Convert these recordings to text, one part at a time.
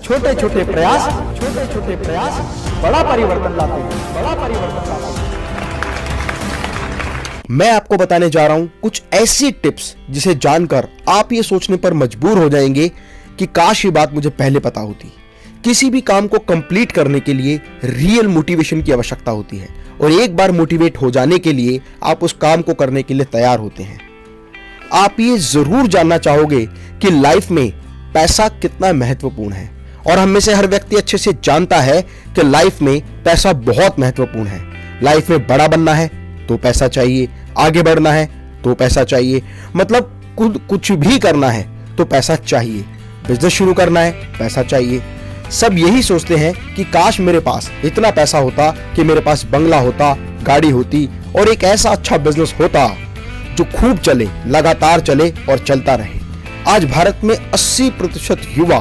छोटे छोटे प्रयास बड़ा परिवर्तन लाते हैं। मैं आपको बताने जा रहा हूं कुछ ऐसी टिप्स जिसे जानकर आप ये सोचने पर मजबूर हो जाएंगे कि काश ये बात मुझे पहले पता होती। किसी भी काम को कंप्लीट करने के लिए रियल मोटिवेशन की आवश्यकता होती है और एक बार मोटिवेट हो जाने के लिए आप उस काम को करने के लिए तैयार होते हैं। आप ये जरूर जानना चाहोगे कि लाइफ में पैसा कितना महत्वपूर्ण है और हम में से हर व्यक्ति अच्छे से जानता है कि लाइफ में पैसा बहुत महत्वपूर्ण है। लाइफ में बड़ा बनना है तो पैसा चाहिए, आगे बढ़ना है तो पैसा चाहिए, मतलब कुछ भी करना है तो पैसा चाहिए, बिजनेस शुरू करना है पैसा चाहिए। सब यही सोचते हैं कि काश मेरे पास इतना पैसा होता कि मेरे पास बंगला होता, गाड़ी होती और एक ऐसा अच्छा बिजनेस होता जो खूब चले, लगातार चले और चलता रहे। आज भारत में 80% युवा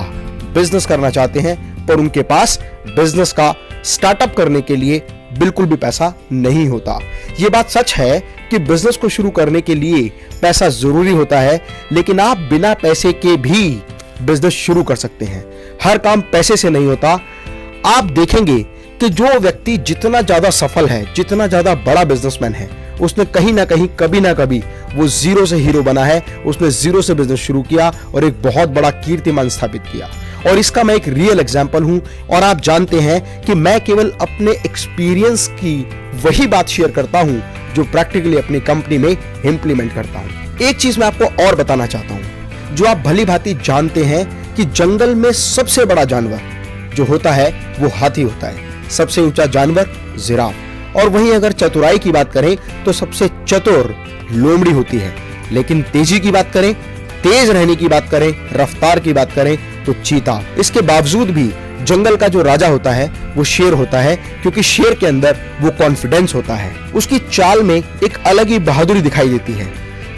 बिजनेस करना चाहते हैं पर उनके पास बिजनेस का स्टार्टअप करने के लिए बिल्कुल भी पैसा नहीं होता। यह बात सच है कि बिजनेस को शुरू करने के लिए पैसा जरूरी होता है, लेकिन आप बिना पैसे के भी बिजनेस शुरू कर सकते हैं। हर काम पैसे से नहीं होता। आप देखेंगे कि जो व्यक्ति जितना ज्यादा सफल है, जितना ज्यादा बड़ा बिजनेसमैन है, उसने कहीं ना कहीं कभी ना कभी वो जीरो से हीरो बना है। उसने जीरो से बिजनेस शुरू किया और एक बहुत बड़ा कीर्तिमान स्थापित किया और इसका मैं एक रियल एग्जांपल हूं। और आप जानते हैं कि मैं केवल अपने एक्सपीरियंस की वही बात शेयर करता हूं जो प्रैक्टिकली अपनी कंपनी में इंप्लीमेंट करता हूं। एक चीज मैं आपको और बताना चाहता हूं जो आप भली भांति जानते हैं कि जंगल में सबसे बड़ा जानवर जो होता है वो हाथी होता है, सबसे ऊंचा जानवर जिराफ, और वहीं अगर चतुराई की बात करें तो सबसे चतुर लोमड़ी होती है। लेकिन तेजी की बात करें, तेज रहने की बात करें, रफ्तार की बात करें तो चीता। इसके बावजूद भी जंगल का जो राजा होता है वो शेर होता है, क्योंकि शेर के अंदर वो कॉन्फिडेंस होता है। उसकी चाल में एक अलग ही बहादुरी दिखाई देती है।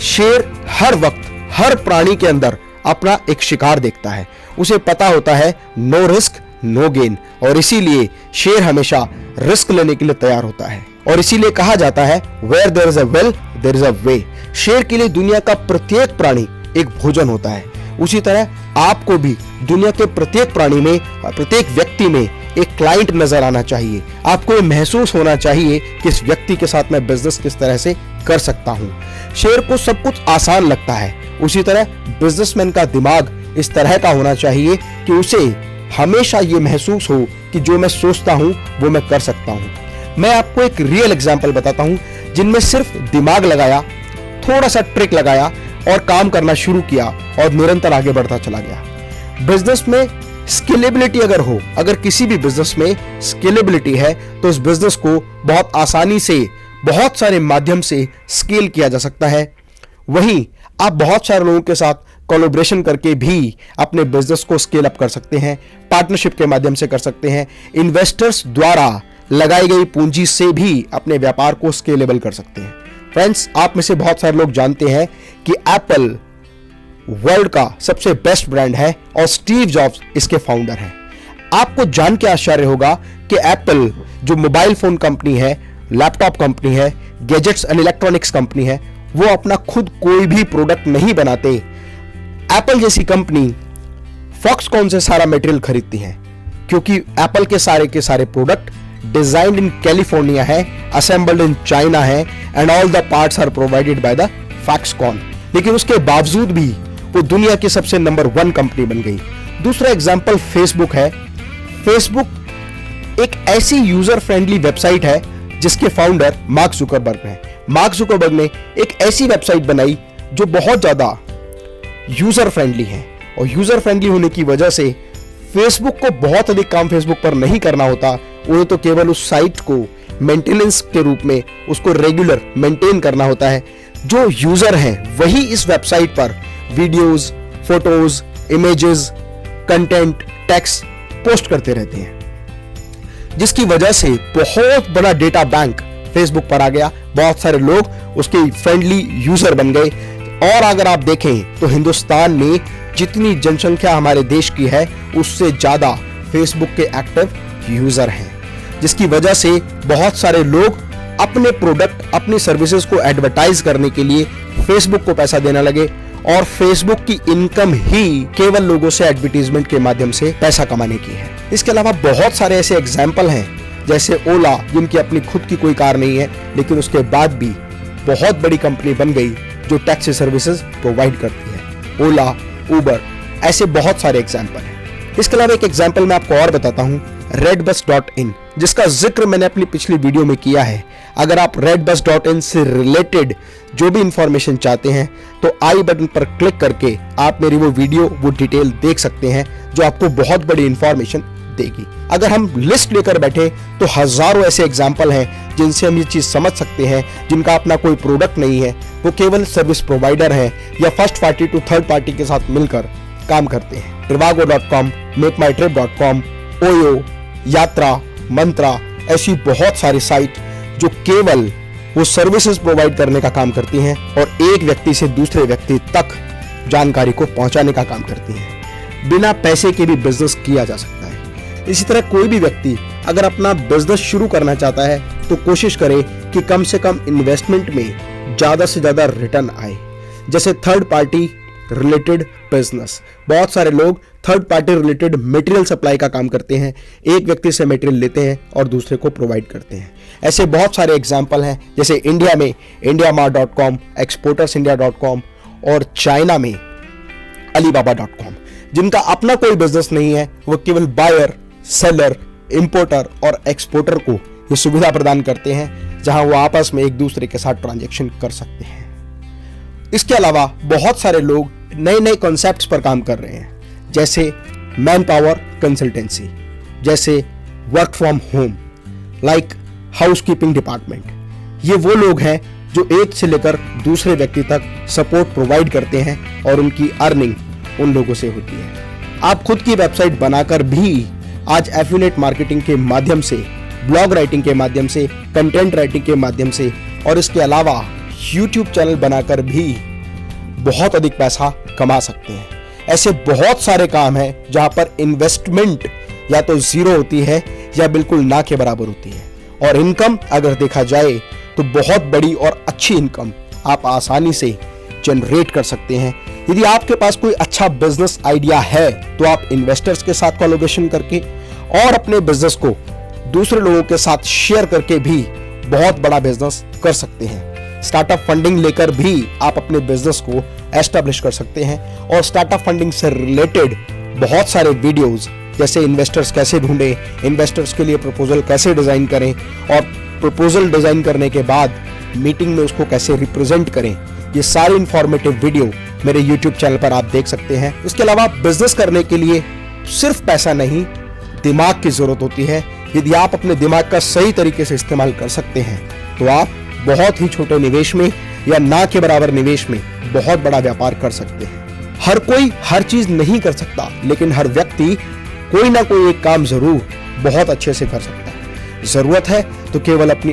शेर हर वक्त हर प्राणी के अंदर अपना एक शिकार देखता है। उसे पता होता है नो रिस्क नो गेन, और इसीलिए शेर हमेशा रिस्क लेने के लिए तैयार होता है। और इसीलिए कहा जाता है where there is a will there is a way. शेर के लिए दुनिया का प्रत्येक प्राणी एक भोजन होता है। उसी तरह आपको भी दुनिया के प्रत्येक प्राणी में, प्रत्येक व्यक्ति में एक क्लाइंट नजर आना चाहिए। आपको ये महसूस होना चाहिए कि इस व्यक्ति के साथ मैं बिजनेस किस तरह से कर सकता हूं। शेर को सब कुछ आसान लगता है, उसी तरह बिजनेसमैन का दिमाग इस तरह का होना चाहिए कि उसे हमेशा ये महसूस हो कि जो मैं सोचता हूं वो मैं कर सकता हूं। मैं आपको एक रियल एग्जांपल बताता हूं जिनमें सिर्फ दिमाग लगाया, थोड़ा सा ट्रिक लगाया और काम करना शुरू किया और निरंतर आगे बढ़ता चला गया। बिजनेस में स्केलेबिलिटी अगर हो, अगर किसी भी बिजनेस में स्केलेबिलिटी है तो उस बिजनेस को बहुत आसानी से बहुत सारे माध्यम से स्केल किया जा सकता है। वहीं आप बहुत सारे लोगों के साथ कोलैबोरेशन करके भी अपने बिजनेस को स्केल अप कर सकते हैं, पार्टनरशिप के माध्यम से कर सकते हैं, इन्वेस्टर्स द्वारा लगाई गई पूंजी से भी अपने व्यापार को स्केलेबल कर सकते हैं। फ्रेंड्स, आप में से बहुत सारे लोग जानते हैं कि एप्पल वर्ल्ड का सबसे बेस्ट ब्रांड है और स्टीव जॉब्स इसके फाउंडर हैं। आपको जान के आश्चर्य होगा कि एप्पल जो मोबाइल फोन कंपनी है, लैपटॉप कंपनी है, गैजेट्स एंड इलेक्ट्रॉनिक्स कंपनी है, वो अपना खुद कोई भी प्रोडक्ट नहीं बनाते। एप्पल जैसी कंपनी फॉक्सकॉन से सारा मटेरियल खरीदती है, क्योंकि एप्पल के सारे प्रोडक्ट डिजाइन्ड इन कैलिफोर्निया है, असेंबल्ड इन चाइना है and all the parts are provided by the Foxconn. लेकिन उसके बावजूद भी वो दुनिया की सबसे नंबर 1 कंपनी बन गई। दूसरा एग्जांपल फेसबुक है। फेसबुक एक ऐसी यूजर फ्रेंडली वेबसाइट है जिसके फाउंडर मार्क जुकरबर्ग हैं। मार्क जुकरबर्ग ने एक ऐसी वेबसाइट बनाई जो बहुत ज्यादा यूजर फ्रेंडली है, और यूजर फ्रेंडली होने की वजह से फेसबुक को बहुत अधिक काम फेसबुक पर नहीं करना होता। उन्हें तो केवल उस साइट को मेंटेनेंस के रूप में उसको रेगुलर मेंटेन करना होता है। जो यूजर हैं वही इस वेबसाइट पर videos, photos, images, content, text post करते रहते हैं, जिसकी वजह से बहुत बड़ा डेटा बैंक फेसबुक पर आ गया। बहुत सारे लोग उसके फ्रेंडली यूजर बन गए। और अगर आप देखें तो हिंदुस्तान में जितनी जनसंख्या हमारे देश की है उससे ज्यादा फेसबुक के एक्टिव यूजर हैं, जिसकी वजह से बहुत सारे लोग अपने प्रोडक्ट, अपनी सर्विसेज को एडवर्टाइज करने के लिए फेसबुक को पैसा देने लगे। और फेसबुक की इनकम ही केवल लोगों से एडवर्टीजमेंट के माध्यम से पैसा कमाने की है। इसके अलावा बहुत सारे ऐसे एग्जाम्पल हैं, जैसे ओला, जिनकी अपनी खुद की कोई कार नहीं है लेकिन उसके बाद भी बहुत बड़ी कंपनी बन गई जो टैक्सी सर्विसेज प्रोवाइड करती है। ओला, उबर, ऐसे बहुत सारे एग्जाम्पल हैं। इसके अलावा एक एग्जाम्पल मैं आपको और बताता हूं, redbus.in, जिसका जिक्र मैंने अपनी पिछली वीडियो में किया है। अगर आप redbus.in से रिलेटेड जो भी इंफॉर्मेशन चाहते हैं तो आई बटन पर क्लिक करके आप मेरी वो वीडियो, वो डिटेल देख सकते हैं जो आपको बहुत बड़ी इंफॉर्मेशन देगी। अगर हम लिस्ट लेकर बैठे तो हजारों ऐसे एग्जाम्पल हैं जिनसे हम ये चीज समझ सकते हैं, जिनका अपना कोई प्रोडक्ट नहीं है, वो केवल सर्विस प्रोवाइडर हैं या first party to third party के साथ मिलकर काम करते हैं। trivago.com, makemytrip.com, ओयो, यात्रा, मंत्रा, ऐसी बहुत सारी साइट जो केवल वो सर्विसेज प्रोवाइड करने का काम करती हैं और एक व्यक्ति से दूसरे व्यक्ति तक जानकारी को पहुंचाने का काम करती हैं। बिना पैसे के भी बिजनेस किया जा सकता है। इसी तरह कोई भी व्यक्ति अगर अपना बिजनेस शुरू करना चाहता है तो कोशिश करे कि कम से कम इन्वेस्टमेंट में ज्यादा से ज्यादा रिटर्न आए। जैसे थर्ड पार्टी रिलेटेड बिजनेस, बहुत सारे लोग third party related material supply का काम करते हैं, एक व्यक्ति से मटेरियल लेते हैं और दूसरे को प्रोवाइड करते हैं। ऐसे बहुत सारे एग्जाम्पल हैं, जैसे इंडिया में indiamart.com, exportersindia.com और चाइना में alibaba.com, जिनका अपना कोई बिजनेस नहीं है, वो केवल बायर, सेलर, इंपोर्टर और एक्सपोर्टर को ये सुविधा प्रदान करते हैं जहां वो आपस में एक दूसरे के साथ ट्रांजैक्शन कर सकते हैं। इसके अलावा बहुत सारे लोग नए नए कॉन्सेप्ट्स पर काम कर रहे हैं, जैसे मैन पावर कंसल्टेंसी, जैसे work from home, like housekeeping department. ये वो लोग हैं जो एक से लेकर दूसरे व्यक्ति तक सपोर्ट प्रोवाइड करते हैं और उनकी अर्निंग उन लोगों से होती है। आप खुद की वेबसाइट बनाकर भी आज एफिलिएट मार्केटिंग के माध्यम से, ब्लॉग राइटिंग के माध्यम से, कंटेंट राइटिंग के माध्यम से और इसके अलावा यूट्यूब चैनल बनाकर भी बहुत अधिक पैसा कमा सकते हैं। ऐसे बहुत सारे काम हैं जहां पर इन्वेस्टमेंट या तो जीरो होती है या बिल्कुल ना के बराबर होती है, और इनकम अगर देखा जाए तो बहुत बड़ी और अच्छी इनकम आप आसानी से जनरेट कर सकते हैं। यदि आपके पास कोई अच्छा बिजनेस आइडिया है तो आप इन्वेस्टर्स के साथ कोलैबोरेशन करके और अपने बिजनेस को दूसरे लोगों के साथ शेयर करके भी बहुत बड़ा बिजनेस कर सकते हैं। स्टार्टअप फंडिंग लेकर भी आप अपने बिजनेस को एस्टैब्लिश कर सकते हैं, और स्टार्टअप फंडिंग से रिलेटेड बहुत सारे वीडियोस, जैसे इन्वेस्टर्स कैसे ढूंढें, इन्वेस्टर्स के लिए प्रपोजल कैसे डिजाइन करें और प्रपोजल डिजाइन करने के बाद मीटिंग में उसको कैसे रिप्रेजेंट करें, ये सारी इंफॉर्मेटिव वीडियो मेरे यूट्यूब चैनल पर आप देख सकते हैं। इसके अलावा बिजनेस करने के लिए सिर्फ पैसा नहीं, दिमाग की जरूरत होती है। यदि आप अपने दिमाग का सही तरीके से इस्तेमाल कर सकते हैं तो आप बहुत ही छोटे निवेश में या ना के बराबर निवेश में बहुत बड़ा व्यापार कर सकते हैं। हर कोई हर चीज नहीं कर सकता, लेकिन हर व्यक्ति कोई ना कोई एक काम जरूर बहुत अच्छे से कर सकता है। जरूरत है तो केवल अपनी